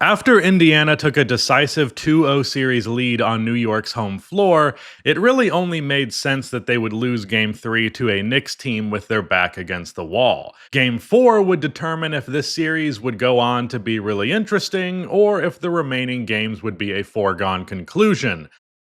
After Indiana took a decisive 2-0 series lead on New York's home floor, it really only made sense that they would lose Game 3 to a Knicks team with their back against the wall. Game 4 would determine if this series would go on to be really interesting, or if the remaining games would be a foregone conclusion.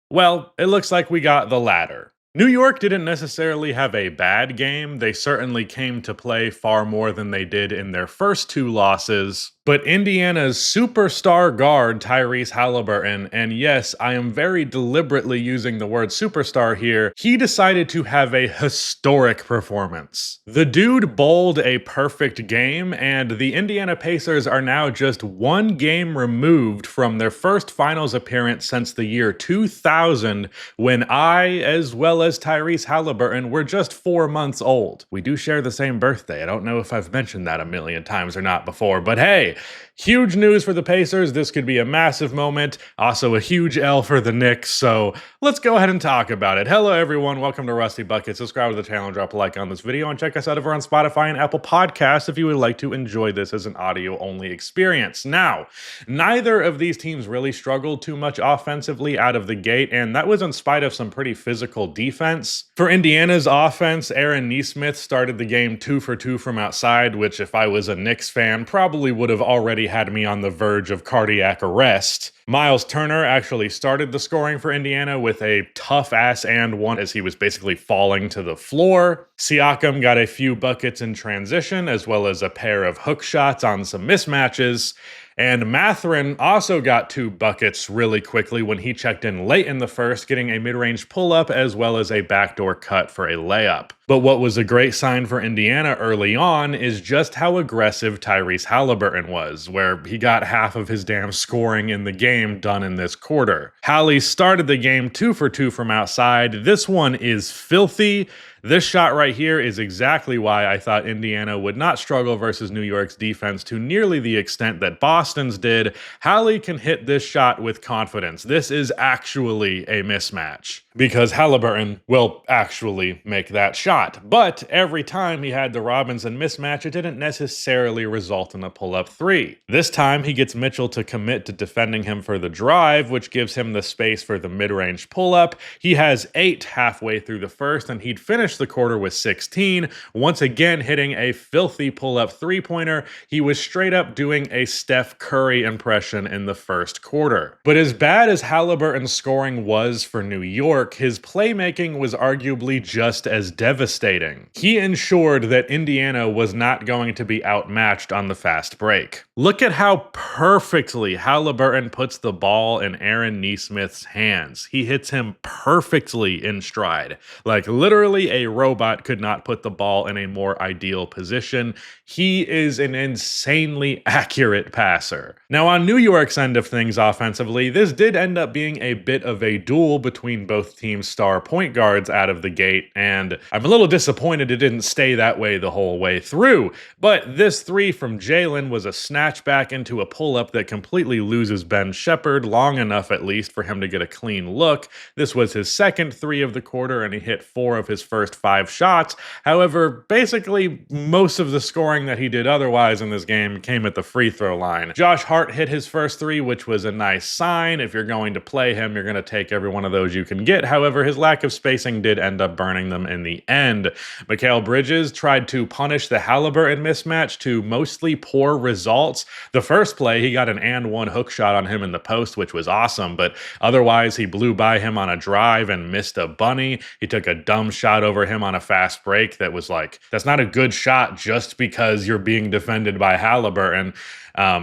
Well, it looks like we got the latter. New York didn't necessarily have a bad game. They certainly came to play far more than they did in their first two losses. But Indiana's superstar guard, Tyrese Haliburton, and yes, I am very deliberately using the word superstar here, he decided to have a historic performance. The dude bowled a perfect game, and the Indiana Pacers are now just one game removed from their first finals appearance since the year 2000, when I, as well as Tyrese Haliburton, were just 4 months old. We do share the same birthday. I don't know if I've mentioned that a million times or not before, but hey, huge news for the Pacers. This could be a massive moment. Also a huge L for the Knicks. So let's go ahead and talk about it. Hello, everyone. Welcome to Rusty Bucket. Subscribe to the channel, drop a like on this video, and check us out over on Spotify and Apple Podcasts if you would like to enjoy this as an audio-only experience. Now, neither of these teams really struggled too much offensively out of the gate, and that was in spite of some pretty physical defense. For Indiana's offense, Aaron Nesmith started the game 2 for 2 from outside, which if I was a Knicks fan, probably would have already had me on the verge of cardiac arrest. Miles Turner actually started the scoring for Indiana with a tough-ass and one as he was basically falling to the floor. Siakam got a few buckets in transition, as well as a pair of hook shots on some mismatches. And Mathurin also got 2 buckets really quickly when he checked in late in the first, getting a mid-range pull-up as well as a backdoor cut for a layup. But what was a great sign for Indiana early on is just how aggressive Tyrese Haliburton was, where he got half of his damn scoring in the game done in this quarter. Hallie started the game 2 for 2 from outside. This one is filthy. This shot right here is exactly why I thought Indiana would not struggle versus New York's defense to nearly the extent that Boston's did. Hallie can hit this shot with confidence. This is actually a mismatch, because Haliburton will actually make that shot. But every time he had the Robinson mismatch, it didn't necessarily result in a pull-up 3. This time, he gets Mitchell to commit to defending him for the drive, which gives him the space for the mid-range pull-up. He has 8 halfway through the first, and he'd finish the quarter with 16, once again hitting a filthy pull-up 3-pointer. He was straight up doing a Steph Curry impression in the first quarter. But as bad as Haliburton's scoring was for New York, his playmaking was arguably just as devastating. He ensured that Indiana was not going to be outmatched on the fast break. Look at how perfectly Haliburton puts the ball in Aaron Nesmith's hands. He hits him perfectly in stride. Like literally a robot could not put the ball in a more ideal position. He is an insanely accurate passer. Now on New York's end of things offensively, this did end up being a bit of a duel between both teams' star point guards out of the gate, and I'm a little disappointed it didn't stay that way the whole way through. But this 3 from Jalen was a snatchback into a pull-up that completely loses Ben Shepherd, long enough at least for him to get a clean look. This was his second 3 of the quarter, and he hit 4 of his first 5 shots. However, basically most of the scoring that he did otherwise in this game came at the free throw line. Josh Hart hit his first 3, which was a nice sign. If you're going to play him, you're going to take every one of those you can get. However, his lack of spacing did end up burning them in the end. Mikal Bridges tried to punish the Haliburton mismatch to mostly poor results. The first play, he got an and one hook shot on him in the post, which was awesome, but otherwise he blew by him on a drive and missed a bunny. He took a dumb shot over him on a fast break that was like, that's not a good shot just because you're being defended by Haliburton.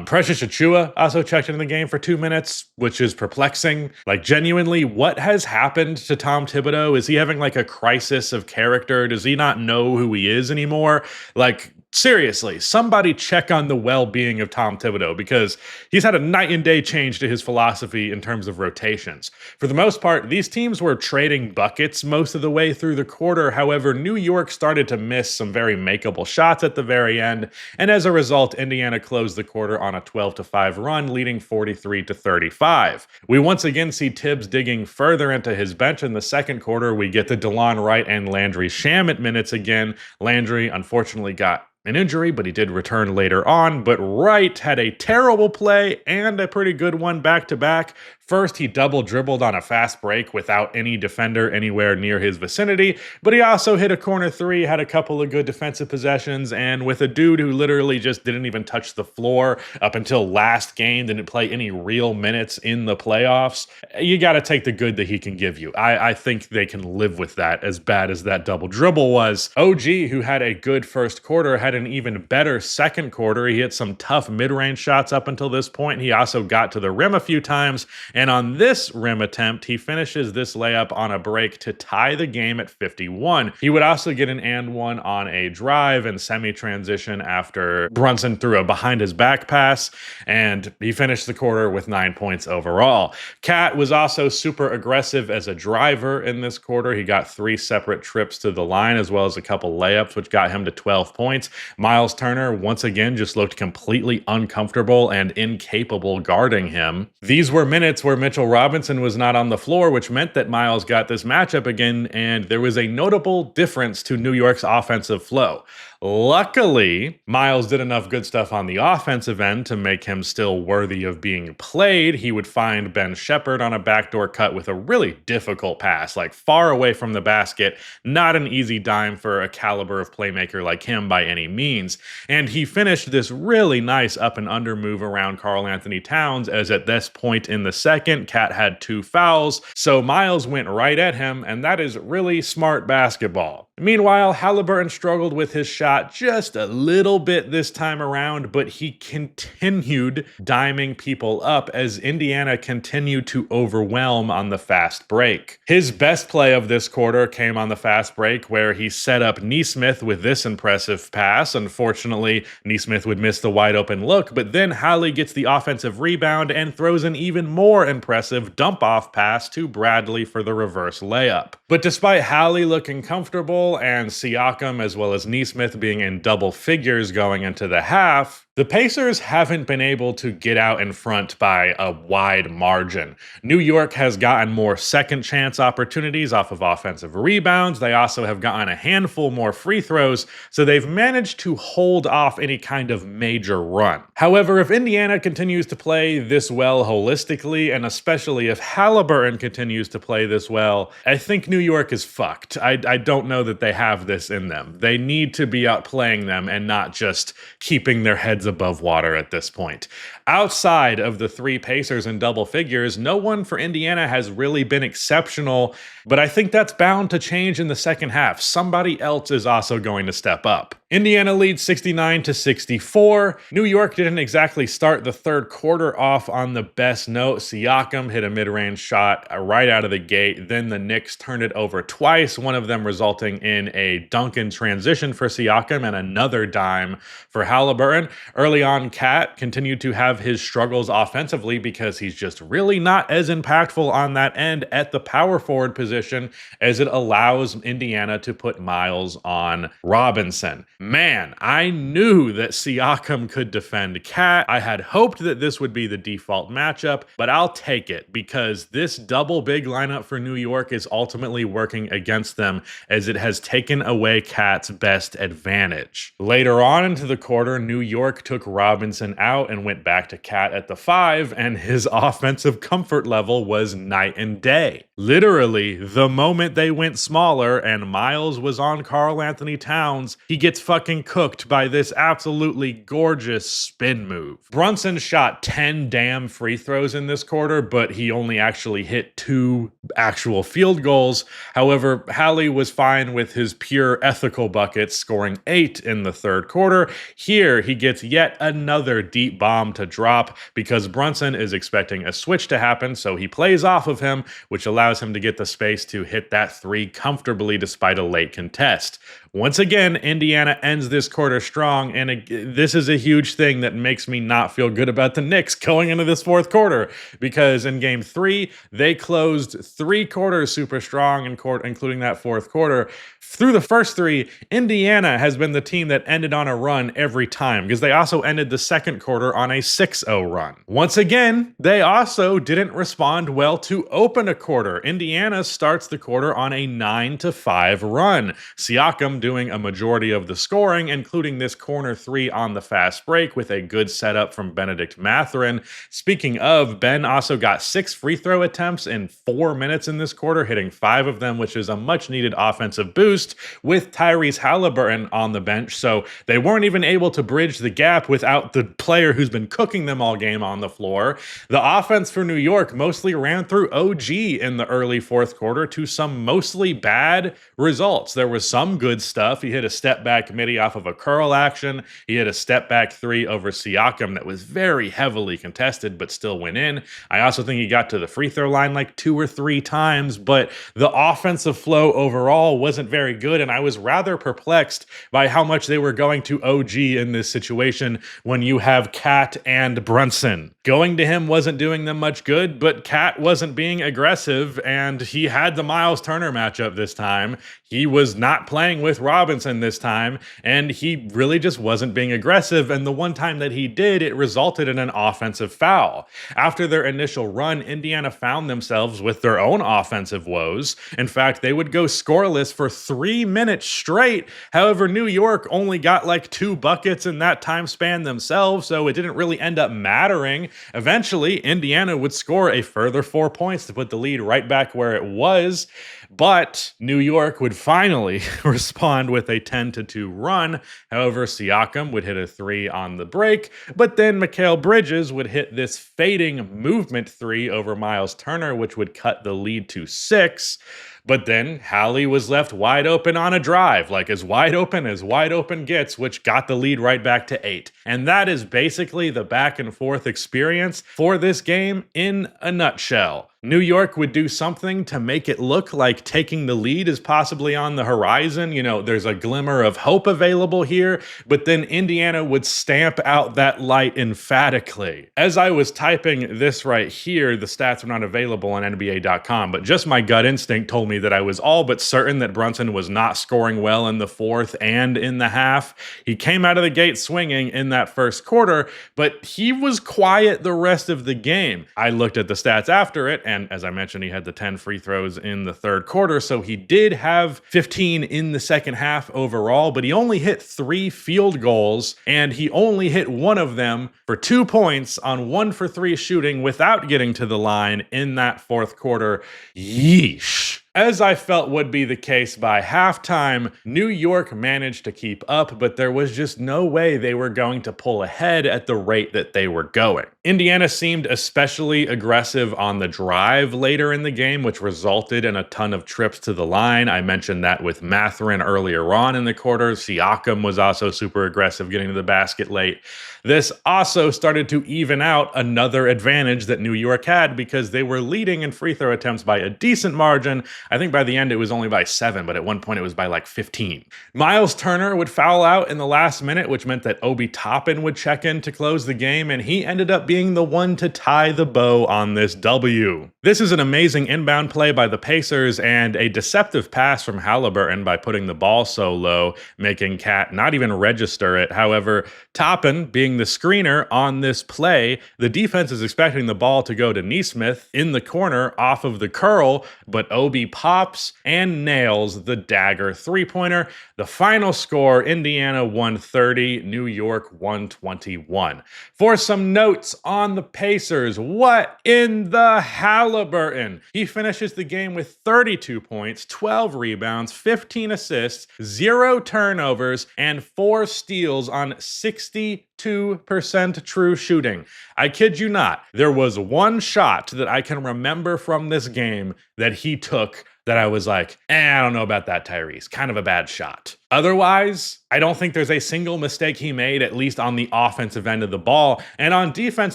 Precious Achiuwa also checked into the game for 2 minutes, which is perplexing. Like, genuinely, what has happened to Tom Thibodeau? Is he having like a crisis of character? Does he not know who he is anymore? Like, seriously, somebody check on the well-being of Tom Thibodeau, because he's had a night and day change to his philosophy in terms of rotations. For the most part, these teams were trading buckets most of the way through the quarter. However, New York started to miss some very makeable shots at the very end, and as a result, Indiana closed the quarter on a 12-5 run, leading 43-35. We once again see Tibbs digging further into his bench in the second quarter. We get the DeLon Wright and Landry Shamet minutes again. Landry unfortunately got an injury, but he did return later on. But Wright had a terrible play and a pretty good one back to back. First, he double dribbled on a fast break without any defender anywhere near his vicinity, but he also hit a corner three, had a couple of good defensive possessions, and with a dude who literally just didn't even touch the floor up until last game, didn't play any real minutes in the playoffs, you got to take the good that he can give you. I think they can live with that, as bad as that double dribble was. OG, who had a good first quarter, had an even better second quarter. He hit some tough mid-range shots up until this point. He also got to the rim a few times, and on this rim attempt, he finishes this layup on a break to tie the game at 51. He would also get an and one on a drive and semi-transition after Brunson threw a behind his back pass, and he finished the quarter with 9 points overall. Cat was also super aggressive as a driver in this quarter. He got 3 separate trips to the line as well as a couple layups, which got him to 12 points. Miles Turner once again just looked completely uncomfortable and incapable guarding him. These were minutes where Mitchell Robinson was not on the floor, which meant that Miles got this matchup again, and there was a notable difference to New York's offensive flow. Luckily, Miles did enough good stuff on the offensive end to make him still worthy of being played. He would find Ben Shepherd on a backdoor cut with a really difficult pass, like far away from the basket. Not an easy dime for a caliber of playmaker like him by any means. And he finished this really nice up and under move around Karl Anthony Towns, as at this point in the second, Cat had 2 fouls. So Miles went right at him, and that is really smart basketball. Meanwhile, Haliburton struggled with his shot just a little bit this time around, but he continued diming people up as Indiana continued to overwhelm on the fast break. His best play of this quarter came on the fast break, where he set up Nesmith with this impressive pass. Unfortunately, Nesmith would miss the wide open look, but then Hallie gets the offensive rebound and throws an even more impressive dump-off pass to Bradley for the reverse layup. But despite Hallie looking comfortable and Siakam as well as Nesmith being in double figures going into the half, the Pacers haven't been able to get out in front by a wide margin. New York has gotten more second chance opportunities off of offensive rebounds. They also have gotten a handful more free throws, so they've managed to hold off any kind of major run. However, if Indiana continues to play this well holistically, and especially if Haliburton continues to play this well, I think New York is fucked. I don't know that they have this in them. They need to be outplaying them and not just keeping their heads above water at this point. Outside of the 3 Pacers in double figures, no one for Indiana has really been exceptional, but I think that's bound to change in the second half. Somebody else is also going to step up. Indiana leads 69-64. New York didn't exactly start the third quarter off on the best note. Siakam hit a mid-range shot right out of the gate. Then the Knicks turned it over twice, one of them resulting in a dunk in transition for Siakam and another dime for Haliburton. Early on, Cat continued to have his struggles offensively because he's just really not as impactful on that end at the power forward position, as it allows Indiana to put Miles on Robinson. Man, I knew that Siakam could defend Cat. I had hoped that this would be the default matchup, but I'll take it because this double big lineup for New York is ultimately working against them, as it has taken away Cat's best advantage. Later on into the quarter, New York took Robinson out and went back to Cat at the 5, and his offensive comfort level was night and day. Literally, the moment they went smaller and Miles was on Karl Anthony Towns, he gets fucking cooked by this absolutely gorgeous spin move. Brunson shot 10 damn free throws in this quarter, but he only actually hit 2 actual field goals. However, Hallie was fine with his pure ethical buckets, scoring 8 in the third quarter. Here, he gets yet another deep bomb to drop because Brunson is expecting a switch to happen, so he plays off of him, which allows him to get the space to hit that 3 comfortably despite a late contest. Once again, Indiana ends this quarter strong, and this is a huge thing that makes me not feel good about the Knicks going into this fourth quarter, because in Game 3, they closed 3 quarters super strong, including that fourth quarter. Through the first 3, Indiana has been the team that ended on a run every time, because they also ended the second quarter on a 6-0 run. Once again, they also didn't respond well to open a quarter. Indiana starts the quarter on a 9-5 run. Siakam Siakam doing a majority of the scoring, including this corner three on the fast break with a good setup from Benedict Mathurin. Speaking of, Ben also got 6 free throw attempts in 4 minutes in this quarter, hitting 5 of them, which is a much needed offensive boost with Tyrese Haliburton on the bench. So they weren't even able to bridge the gap without the player who's been cooking them all game on the floor. The offense for New York mostly ran through OG in the early fourth quarter to some mostly bad results. There was some good stuff. He hit a step back midi off of a curl action. He hit a step back three over Siakam that was very heavily contested, but still went in. I also think he got to the free throw line like 2 or 3 times, but the offensive flow overall wasn't very good. And I was rather perplexed by how much they were going to OG in this situation when you have Cat and Brunson. Going to him wasn't doing them much good, but Cat wasn't being aggressive, and he had the Miles Turner matchup this time. He was not playing with Robinson this time, and he really just wasn't being aggressive. And the one time that he did, it resulted in an offensive foul. After their initial run, Indiana found themselves with their own offensive woes. In fact, they would go scoreless for 3 minutes straight. However, New York only got like 2 buckets in that time span themselves, so it didn't really end up mattering. Eventually, Indiana would score a further 4 points to put the lead right back where it was. But New York would finally respond with a 10-2 run. However, Siakam would hit a 3 on the break, but then Mikal Bridges would hit this fading movement 3 over Miles Turner, which would cut the lead to 6. But then Hallie was left wide open on a drive, like as wide open gets, which got the lead right back to 8. And that is basically the back and forth experience for this game in a nutshell. New York would do something to make it look like taking the lead is possibly on the horizon. You know, there's a glimmer of hope available here, but then Indiana would stamp out that light emphatically. As I was typing this right here, the stats are not available on NBA.com, but just my gut instinct told me that I was all but certain that Brunson was not scoring well in the fourth and in the half. He came out of the gate swinging in that first quarter, but he was quiet the rest of the game. I looked at the stats after it, and as I mentioned, he had the 10 free throws in the third quarter, so he did have 15 in the second half overall, but he only hit 3 field goals, and he only hit 1 of them for 2 points on 1 for 3 shooting without getting to the line in that fourth quarter. Yeesh. As I felt would be the case by halftime, New York managed to keep up, but there was just no way they were going to pull ahead at the rate that they were going. Indiana seemed especially aggressive on the drive later in the game, which resulted in a ton of trips to the line. I mentioned that with Mathurin earlier on in the quarter. Siakam was also super aggressive getting to the basket late. This also started to even out another advantage that New York had because they were leading in free throw attempts by a decent margin. I think by the end it was only by 7, but at one point it was by like 15. Miles Turner would foul out in the last minute, which meant that Obi Toppin would check in to close the game, and he ended up being the one to tie the bow on this W. This is an amazing inbound play by the Pacers and a deceptive pass from Haliburton by putting the ball so low, making Cat not even register it. However, Toppin being the screener on this play, the defense is expecting the ball to go to Nesmith in the corner off of the curl, but Obi pops and nails the dagger 3-pointer. The final score, Indiana 130, New York 121. For some notes on the Pacers, what in the Haliburton? He finishes the game with 32 points, 12 rebounds, 15 assists, 0 turnovers, and 4 steals on 62% true shooting. I kid you not, there was one shot that I can remember from this game that he took that I was like, I don't know about that, Tyrese. Kind of a bad shot. Otherwise, I don't think there's a single mistake he made, at least on the offensive end of the ball. And on defense,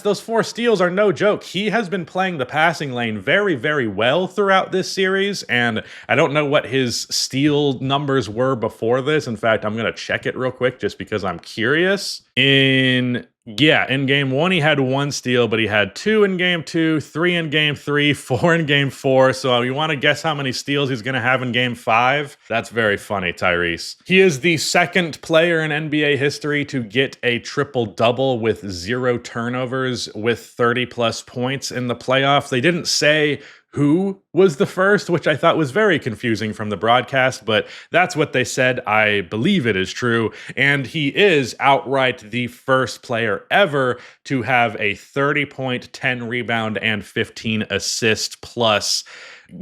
those 4 steals are no joke. He has been playing the passing lane very, very well throughout this series, and I don't know what his steal numbers were before this. In fact, I'm going to check it real quick just because I'm curious. In game 1, he had 1 steal, but he had 2 in game 2, 3 in game 3, 4 in game 4. So you want to guess how many steals he's going to have in game 5? That's very funny, Tyrese. He is the second player in NBA history to get a triple-double with 0 turnovers with 30-plus points in the playoffs. They didn't say who was the first, which I thought was very confusing from the broadcast, but that's what they said. I believe it is true. And he is outright the first player ever to have a 30-point, 10 rebound, and 15 assist plus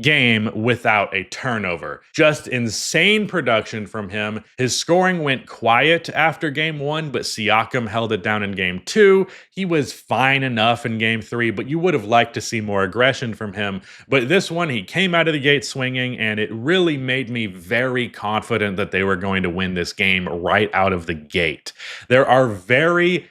game without a turnover. Just insane production from him. His scoring went quiet after game 1, but Siakam held it down in game 2. He was fine enough in game 3, but you would have liked to see more aggression from him. But this one, he came out of the gate swinging, and it really made me very confident that they were going to win this game right out of the gate. There are very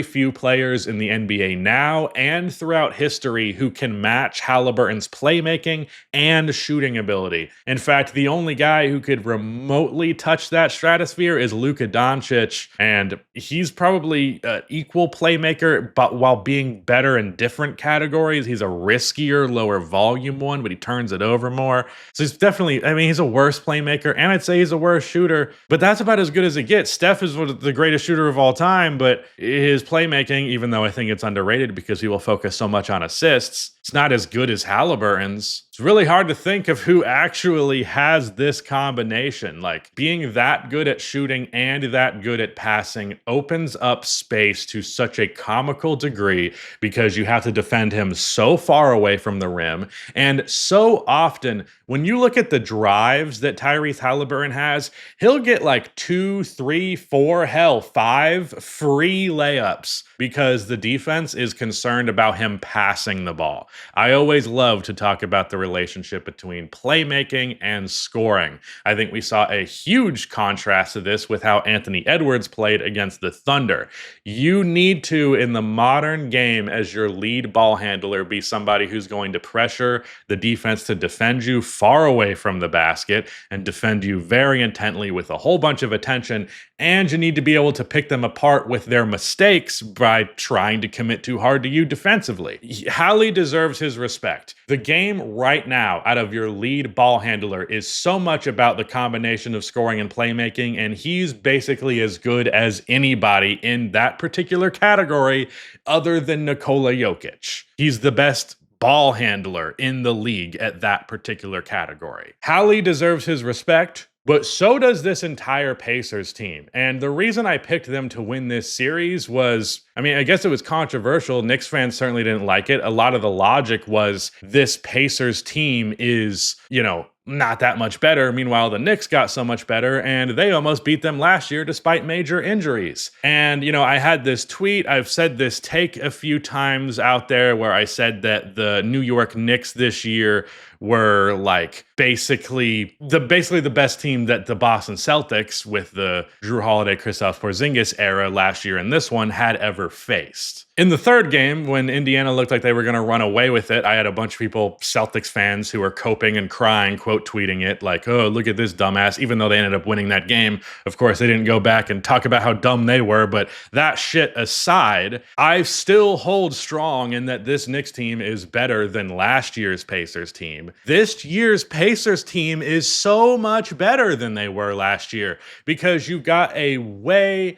few players in the NBA now and throughout history who can match Haliburton's playmaking and shooting ability. In fact, the only guy who could remotely touch that stratosphere is Luka Doncic, and he's probably an equal playmaker, but while being better in different categories. He's a riskier, lower volume one, but he turns it over more. So he's definitely, he's a worse playmaker, and I'd say he's a worse shooter, but that's about as good as it gets. Steph is the greatest shooter of all time, but his playmaking, even though I think it's underrated because he will focus so much on assists, it's not as good as Haliburton's. It's really hard to think of who actually has this combination. Like, being that good at shooting and that good at passing opens up space to such a comical degree because you have to defend him so far away from the rim. And so often, when you look at the drives that Tyrese Haliburton has, he'll get like 2, 3, 4, hell, 5 free layups because the defense is concerned about him passing the ball. I always love to talk about the relationship between playmaking and scoring. I think we saw a huge contrast to this with how Anthony Edwards played against the Thunder. You need to, in the modern game, as your lead ball handler, be somebody who's going to pressure the defense to defend you far away from the basket and defend you very intently with a whole bunch of attention. And you need to be able to pick them apart with their mistakes by trying to commit too hard to you defensively. Hallie deserves his respect. The game right now, out of your lead ball handler, is so much about the combination of scoring and playmaking, and he's basically as good as anybody in that particular category other than Nikola Jokic. He's the best ball handler in the league at that particular category. Hallie deserves his respect, but so does this entire Pacers team. And the reason I picked them to win this series was, I guess it was controversial. Knicks fans certainly didn't like it. A lot of the logic was this Pacers team is, not that much better. Meanwhile, the Knicks got so much better, and they almost beat them last year despite major injuries. And, I had this tweet. I've said this take a few times out there where I said that the New York Knicks this year were like basically the best team that the Boston Celtics with the Drew Holiday, Kristaps Porzingis era last year and this one had ever faced. In the third game, when Indiana looked like they were going to run away with it, I had a bunch of people, Celtics fans, who were coping and crying, quote tweeting it like, oh, look at this dumbass, even though they ended up winning that game. Of course, they didn't go back and talk about how dumb they were, but that shit aside, I still hold strong in that this Knicks team is better than last year's Pacers team. This year's Pacers team is so much better than they were last year because you've got a way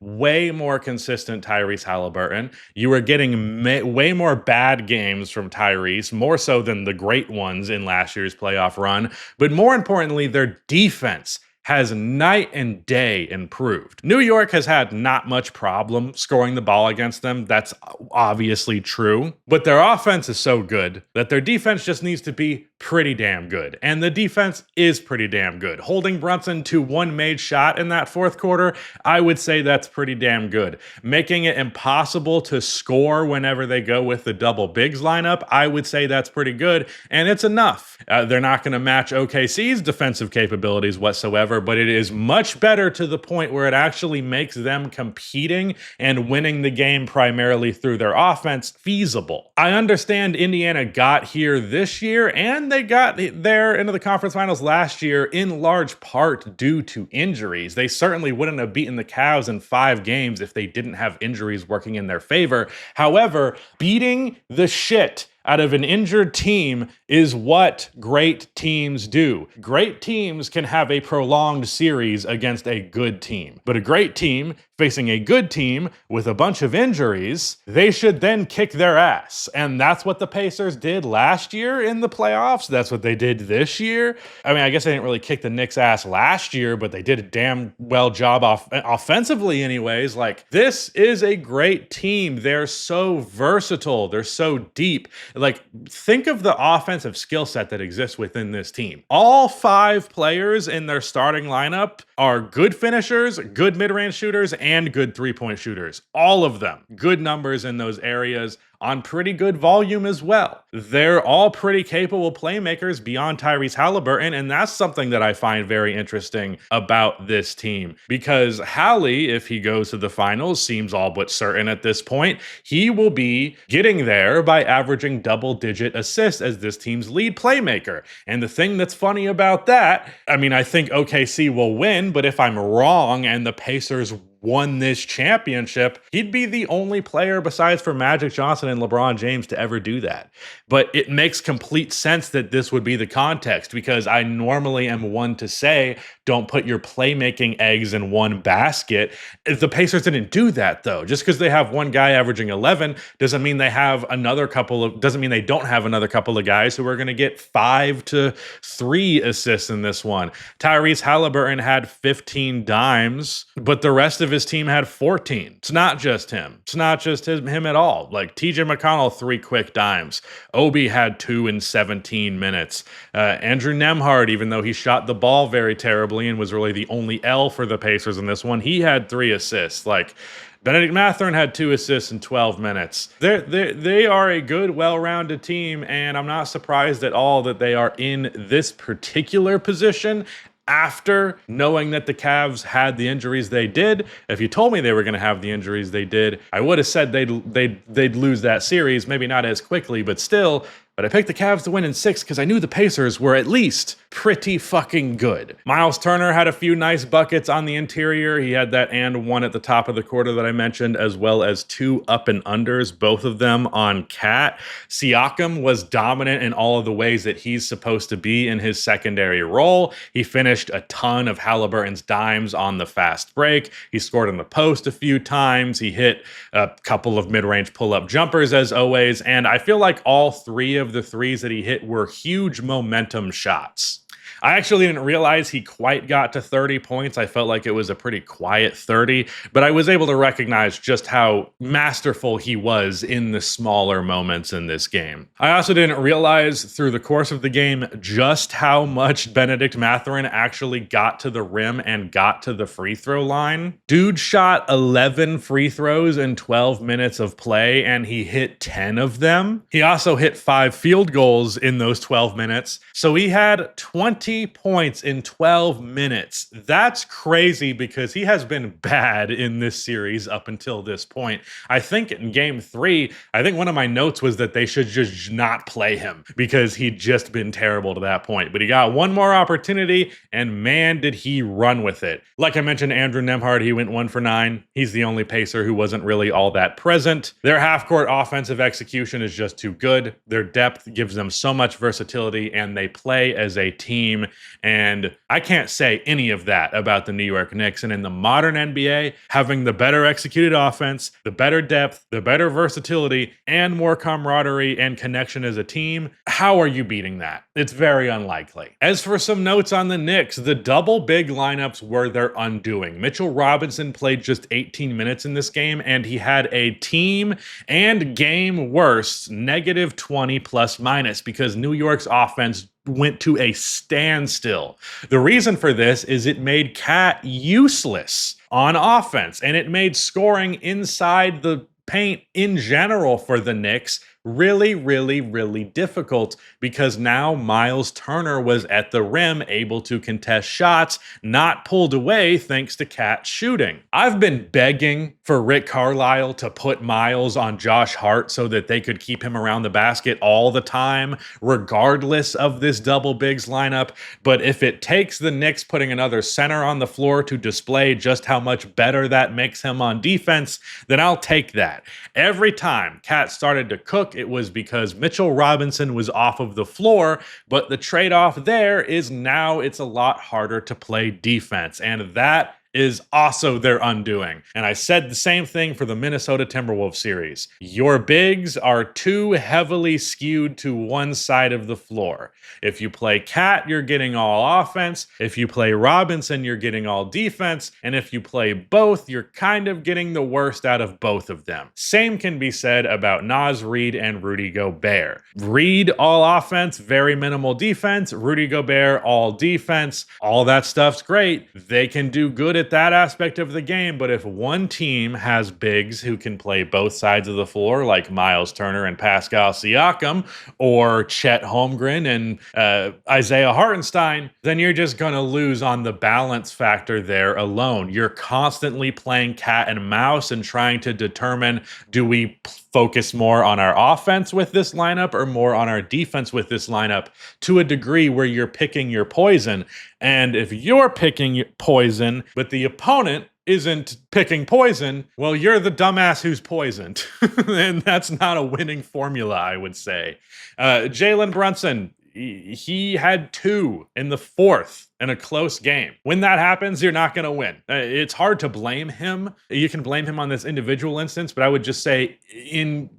more consistent Tyrese Haliburton. You were getting way more bad games from Tyrese, more so than the great ones in last year's playoff run. But more importantly, their defense has night and day improved. New York has had not much problem scoring the ball against them. That's obviously true. But their offense is so good that their defense just needs to be pretty damn good. And the defense is pretty damn good. Holding Brunson to one made shot in that fourth quarter, I would say that's pretty damn good. Making it impossible to score whenever they go with the double bigs lineup, I would say that's pretty good. And it's enough. They're not going to match OKC's defensive capabilities whatsoever, but it is much better to the point where it actually makes them competing and winning the game primarily through their offense feasible. I understand Indiana got here this year and they got there into the conference finals last year in large part due to injuries. They certainly wouldn't have beaten the Cavs in 5 games if they didn't have injuries working in their favor. However, beating the shit out of an injured team is what great teams do. Great teams can have a prolonged series against a good team, but a great team facing a good team with a bunch of injuries, they should then kick their ass. And that's what the Pacers did last year in the playoffs. That's what they did this year. I mean, I guess they didn't really kick the Knicks' ass last year, but they did a damn well job offensively anyways. Like, this is a great team. They're so versatile. They're so deep. Like, think of the offensive skill set that exists within this team. All 5 players in their starting lineup are good finishers, good mid-range shooters, and good three-point shooters. All of them. Good numbers in those areas on pretty good volume as well. They're all pretty capable playmakers beyond Tyrese Haliburton, and that's something that I find very interesting about this team. Because Hallie, if he goes to the finals, seems all but certain at this point, he will be getting there by averaging double-digit assists as this team's lead playmaker. And the thing that's funny about that, I mean, I think OKC will win, but if I'm wrong and the Pacers won this championship, he'd be the only player besides for Magic Johnson and LeBron James to ever do that. But it makes complete sense that this would be the context, because I normally am one to say, don't put your playmaking eggs in one basket. If the Pacers didn't do that, though, just because they have one guy averaging 11 doesn't mean they have doesn't mean they don't have another couple of guys who are going to get 5 to 3 assists in this one. Tyrese Haliburton had 15 dimes, but the rest of his team had 14. It's not just him. It's not just him at all. Like, TJ McConnell, 3 quick dimes. Obi had 2 in 17 minutes. Andrew Nembhard, even though he shot the ball very terribly and was really the only L for the Pacers in this one, he had 3 assists. Like, Benedict Mathurin had 2 assists in 12 minutes. They are a good, well-rounded team, and I'm not surprised at all that they are in this particular position after knowing that the Cavs had the injuries they did. If you told me they were going to have the injuries they did, I would have said they'd lose that series, maybe not as quickly, but still. But I picked the Cavs to win in 6 because I knew the Pacers were at least pretty fucking good. Miles Turner had a few nice buckets on the interior. He had that and one at the top of the quarter that I mentioned, as well as 2 up and unders, both of them on Cat. Siakam was dominant in all of the ways that he's supposed to be in his secondary role. He finished a ton of Haliburton's dimes on the fast break. He scored in the post a few times. He hit a couple of mid-range pull-up jumpers as always. And I feel like all 3 of the threes that he hit were huge momentum shots. I actually didn't realize he quite got to 30 points. I felt like it was a pretty quiet 30, but I was able to recognize just how masterful he was in the smaller moments in this game. I also didn't realize through the course of the game just how much Benedict Mathurin actually got to the rim and got to the free throw line. Dude shot 11 free throws in 12 minutes of play, and he hit 10 of them. He also hit 5 field goals in those 12 minutes, so he had 20 points in 12 minutes. That's crazy because he has been bad in this series up until this point. I think in game 3, I think one of my notes was that they should just not play him because he'd just been terrible to that point. But he got one more opportunity, and man, did he run with it. Like I mentioned, Andrew Nembhard, he went 1 for 9. He's the only Pacer who wasn't really all that present. Their half-court offensive execution is just too good. Their depth gives them so much versatility, and they play as a team. And I can't say any of that about the New York Knicks. And in the modern NBA, having the better executed offense, the better depth, the better versatility, and more camaraderie and connection as a team, how are you beating that? It's very unlikely. As for some notes on the Knicks, the double big lineups were their undoing. Mitchell Robinson played just 18 minutes in this game, and he had a team and game worst -20 plus minus because New York's offense went to a standstill. The reason for this is it made Cat useless on offense, and it made scoring inside the paint in general for the Knicks really, really, really difficult because now Miles Turner was at the rim able to contest shots, not pulled away thanks to Cat shooting. I've been begging for Rick Carlisle to put Miles on Josh Hart so that they could keep him around the basket all the time, regardless of this double bigs lineup. But if it takes the Knicks putting another center on the floor to display just how much better that makes him on defense, then I'll take that. Every time Cat started to cook, it was because Mitchell Robinson was off of the floor, but the trade-off there is now it's a lot harder to play defense, and that is also their undoing. And I said the same thing for the Minnesota Timberwolves series. Your bigs are too heavily skewed to one side of the floor. If you play Cat, you're getting all offense. If you play Robinson, you're getting all defense. And if you play both, you're kind of getting the worst out of both of them. Same can be said about Naz Reid and Rudy Gobert. Reid, all offense, very minimal defense. Rudy Gobert, all defense. All that stuff's great. They can do good at that aspect of the game, but if one team has bigs who can play both sides of the floor, like Miles Turner and Pascal Siakam, or Chet Holmgren and Isaiah Hartenstein, then you're just going to lose on the balance factor there alone. You're constantly playing cat and mouse and trying to determine, do we focus more on our offense with this lineup or more on our defense with this lineup, to a degree where you're picking your poison. And if you're picking poison, but the opponent isn't picking poison, well, you're the dumbass who's poisoned. And that's not a winning formula, I would say. Jalen Brunson, he had 2 in the 4th in a close game. When that happens, you're not going to win. It's hard to blame him. You can blame him on this individual instance, but I would just say in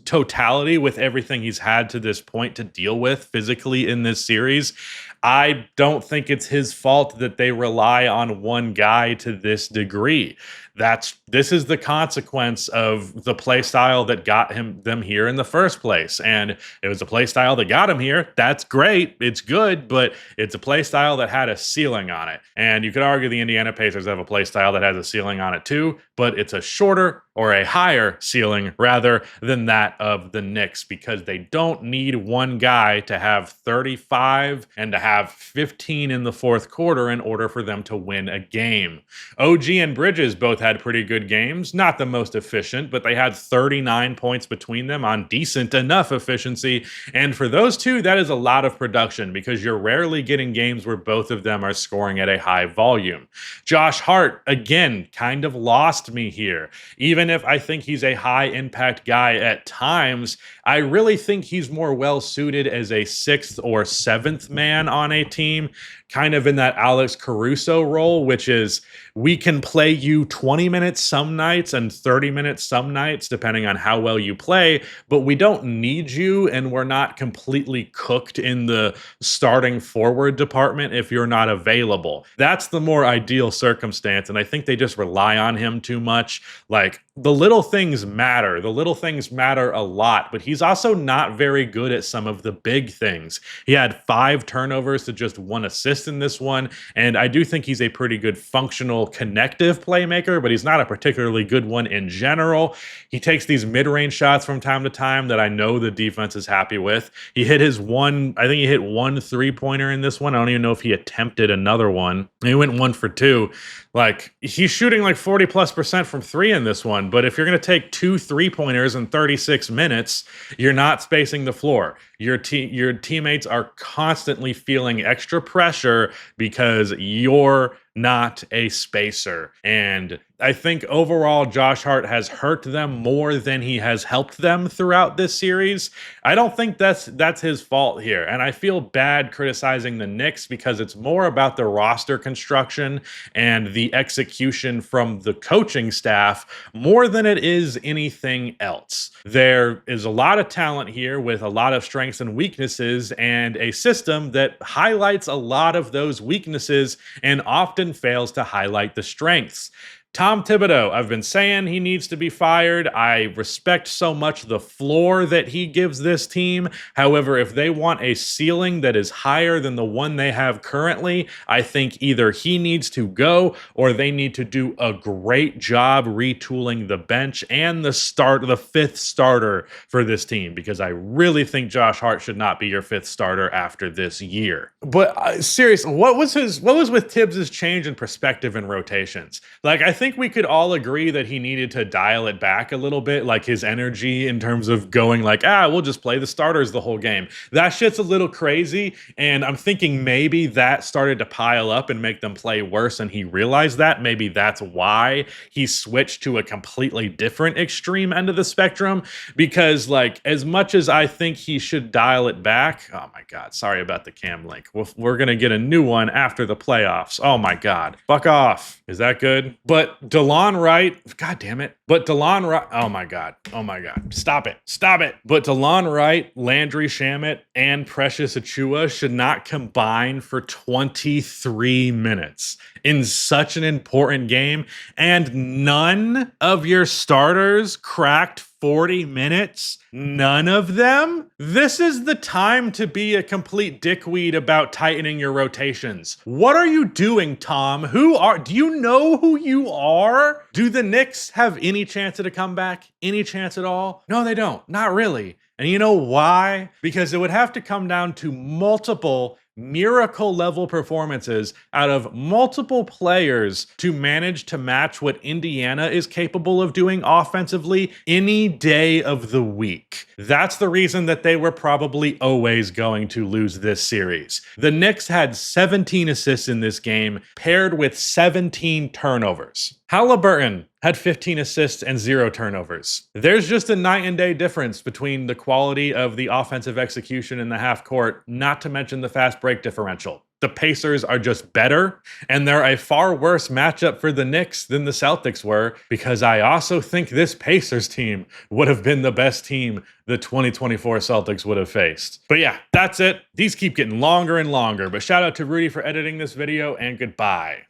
totality, with everything he's had to this point to deal with physically in this series, I don't think it's his fault that they rely on one guy to this degree. This is the consequence of the play style that got them here in the first place. And it was a play style that got him here. That's great. It's good, but it's a play style that had a ceiling on it. And you could argue the Indiana Pacers have a play style that has a ceiling on it too, but it's a shorter or a higher ceiling rather than that of the Knicks, because they don't need one guy to have 35 and to have 15 in the fourth quarter in order for them to win a game. OG and Bridges both had pretty good games, not the most efficient, but they had 39 points between them on decent enough efficiency. And for those two, that is a lot of production, because you're rarely getting games where both of them are scoring at a high volume. Josh Hart, again, kind of lost me here. Even if I think he's a high impact guy at times, I really think he's more well suited as a 6th or 7th man on a team, kind of in that Alex Caruso role, which is, we can play you 20 minutes some nights and 30 minutes some nights, depending on how well you play, but we don't need you, and we're not completely cooked in the starting forward department if you're not available. That's the more ideal circumstance, and I think they just rely on him too much. Like, the little things matter. The little things matter a lot, but he's also not very good at some of the big things. He had 5 turnovers to just 1 assist in this one, and I do think he's a pretty good functional connective playmaker, but he's not a particularly good one in general. He takes these mid-range shots from time to time that I know the defense is happy with. He hit his one, I think he hit 1 3-pointer in this one. I don't even know if he attempted another one. He went 1 for 2. Like, he's shooting like 40+% from 3 in this one, but if you're going to take 2 3-pointers in 36 minutes, you're not spacing the floor. Your teammates are constantly feeling extra pressure because you're not a spacer. And I think overall, Josh Hart has hurt them more than he has helped them throughout this series. I don't think that's his fault here. And I feel bad criticizing the Knicks because it's more about the roster construction and the execution from the coaching staff more than it is anything else. There is a lot of talent here with a lot of strengths and weaknesses, and a system that highlights a lot of those weaknesses and often fails to highlight the strengths. Tom Thibodeau, I've been saying he needs to be fired. I respect so much the floor that he gives this team. However, if they want a ceiling that is higher than the one they have currently, I think either he needs to go or they need to do a great job retooling the bench and the 5th starter for this team, because I really think Josh Hart should not be your 5th starter after this year. But seriously, what was with Tibbs' change in perspective and rotations? Like, I think we could all agree that he needed to dial it back a little bit, like his energy in terms of going like, we'll just play the starters the whole game. That shit's a little crazy, and I'm thinking maybe that started to pile up and make them play worse, and he realized that. Maybe that's why he switched to a completely different extreme end of the spectrum, because like as much as I think he should dial it back, oh my God, sorry about the cam link. We're gonna get a new one after the playoffs. Oh my God, fuck off. Is that good? But DeLon Wright, God damn it. But DeLon Wright, oh my God, stop it. But DeLon Wright, Landry Shamet, and Precious Achua should not combine for 23 minutes in such an important game, and none of your starters cracked 40 minutes? None of them? This is the time to be a complete dickweed about tightening your rotations. What are you doing, Tom? Do you know who you are? Do the Knicks have any chance at a comeback? Any chance at all? No, they don't. Not really. And you know why? Because it would have to come down to multiple miracle level performances out of multiple players to manage to match what Indiana is capable of doing offensively any day of the week. That's the reason that they were probably always going to lose this series. The Knicks had 17 assists in this game, paired with 17 turnovers. Haliburton had 15 assists and 0 turnovers. There's just a night and day difference between the quality of the offensive execution in the half court, not to mention the fast break differential. The Pacers are just better, and they're a far worse matchup for the Knicks than the Celtics were, because I also think this Pacers team would have been the best team the 2024 Celtics would have faced. But yeah, that's it. These keep getting longer and longer, but shout out to Rudy for editing this video, and goodbye.